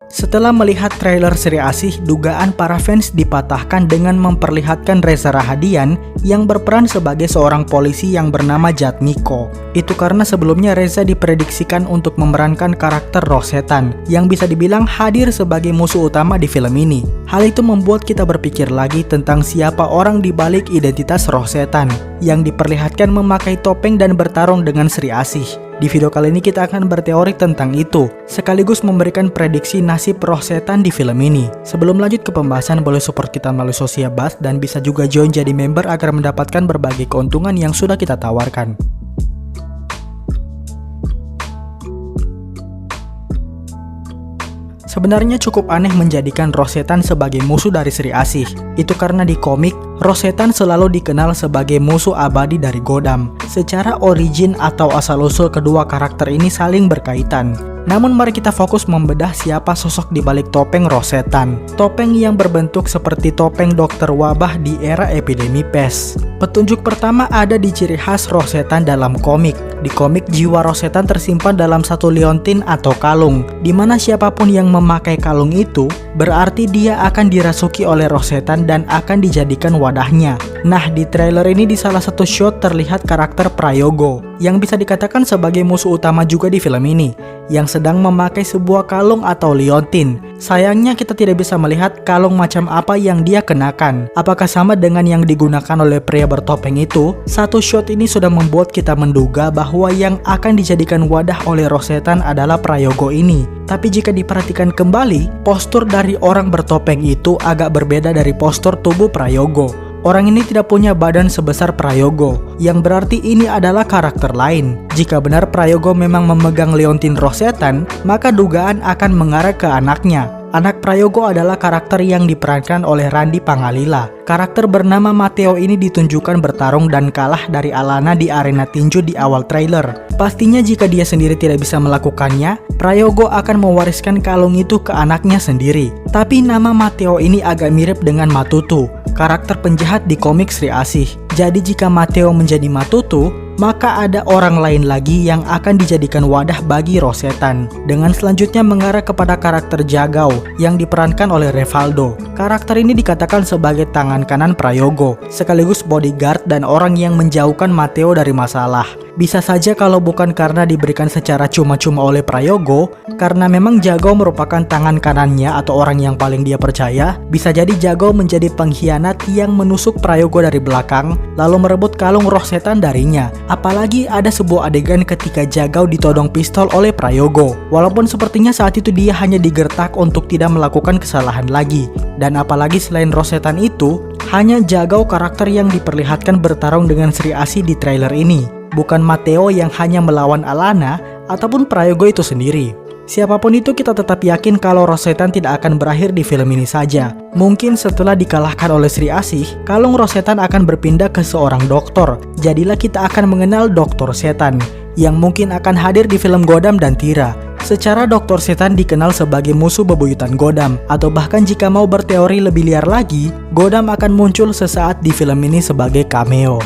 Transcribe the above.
Setelah melihat trailer Sri Asih, dugaan para fans dipatahkan dengan memperlihatkan Reza Rahadian yang berperan sebagai seorang polisi yang bernama Jatmiko. Itu karena sebelumnya Reza diprediksikan untuk memerankan karakter roh setan yang bisa dibilang hadir sebagai musuh utama di film ini. Hal itu membuat kita berpikir lagi tentang siapa orang di balik identitas roh setan yang diperlihatkan memakai topeng dan bertarung dengan Sri Asih. Di video kali ini kita akan berteori tentang itu, sekaligus memberikan prediksi nasib roh setan di film ini. Sebelum lanjut ke pembahasan, boleh support kita melalui Sosiabas dan bisa juga join jadi member agar mendapatkan berbagai keuntungan yang sudah kita tawarkan. Sebenarnya cukup aneh menjadikan roh setan sebagai musuh dari Sri Asih. Itu karena di komik, roh setan selalu dikenal sebagai musuh abadi dari Godam. Secara origin atau asal-usul kedua karakter ini saling berkaitan. Namun mari kita fokus membedah siapa sosok di balik topeng roh setan. Topeng yang berbentuk seperti topeng dokter wabah di era epidemi pes. Petunjuk pertama ada di ciri khas roh setan dalam komik. Di komik, jiwa roh setan tersimpan dalam satu liontin atau kalung, di mana siapapun yang memakai kalung itu berarti dia akan dirasuki oleh roh setan dan akan dijadikan wadahnya. Nah, di trailer ini di salah satu shot terlihat karakter Prayogo yang bisa dikatakan sebagai musuh utama juga di film ini, yang sedang memakai sebuah kalung atau liontin. Sayangnya kita tidak bisa melihat kalung macam apa yang dia kenakan. Apakah sama dengan yang digunakan oleh pria bertopeng itu? Satu shot ini sudah membuat kita menduga bahwa yang akan dijadikan wadah oleh roh setan adalah Prayogo ini. Tapi jika diperhatikan kembali, postur dari orang bertopeng itu agak berbeda dari postur tubuh Prayogo. Orang ini tidak punya badan sebesar Prayogo, yang berarti ini adalah karakter lain. Jika benar Prayogo memang memegang liontin roh setan, maka dugaan akan mengarah ke anaknya. Anak Prayogo adalah karakter yang diperankan oleh Randy Pangalila. Karakter bernama Matteo ini ditunjukkan bertarung dan kalah dari Alana di arena tinju di awal trailer. Pastinya jika dia sendiri tidak bisa melakukannya, Prayogo akan mewariskan kalung itu ke anaknya sendiri. Tapi nama Matteo ini agak mirip dengan Matutu, karakter penjahat di komik Sri Asih. Jadi jika Matteo menjadi Matutu, maka ada orang lain lagi yang akan dijadikan wadah bagi roh setan. Dengan selanjutnya mengarah kepada karakter Jagau yang diperankan oleh Revaldo. Karakter ini dikatakan sebagai tangan kanan Prayogo, sekaligus bodyguard dan orang yang menjauhkan Matteo dari masalah. Bisa saja kalau bukan karena diberikan secara cuma-cuma oleh Prayogo, karena memang Jagau merupakan tangan kanannya atau orang yang paling dia percaya, bisa jadi Jagau menjadi pengkhianat yang menusuk Prayogo dari belakang, lalu merebut kalung roh setan darinya. Apalagi ada sebuah adegan ketika Jagau ditodong pistol oleh Prayogo. Walaupun sepertinya saat itu dia hanya digertak untuk tidak melakukan kesalahan lagi. Dan apalagi selain roh setan itu, hanya Jagau karakter yang diperlihatkan bertarung dengan Sri Asih di trailer ini. Bukan Matteo yang hanya melawan Alana ataupun Prayogo itu sendiri. Siapapun itu kita tetap yakin kalau roh setan tidak akan berakhir di film ini saja. Mungkin setelah dikalahkan oleh Sri Asih, kalung roh setan akan berpindah ke seorang dokter. Jadilah kita akan mengenal Dokter Setan yang mungkin akan hadir di film Godam dan Tira. Secara Dokter Setan dikenal sebagai musuh bebuyutan Godam, atau bahkan jika mau berteori lebih liar lagi, Godam akan muncul sesaat di film ini sebagai cameo.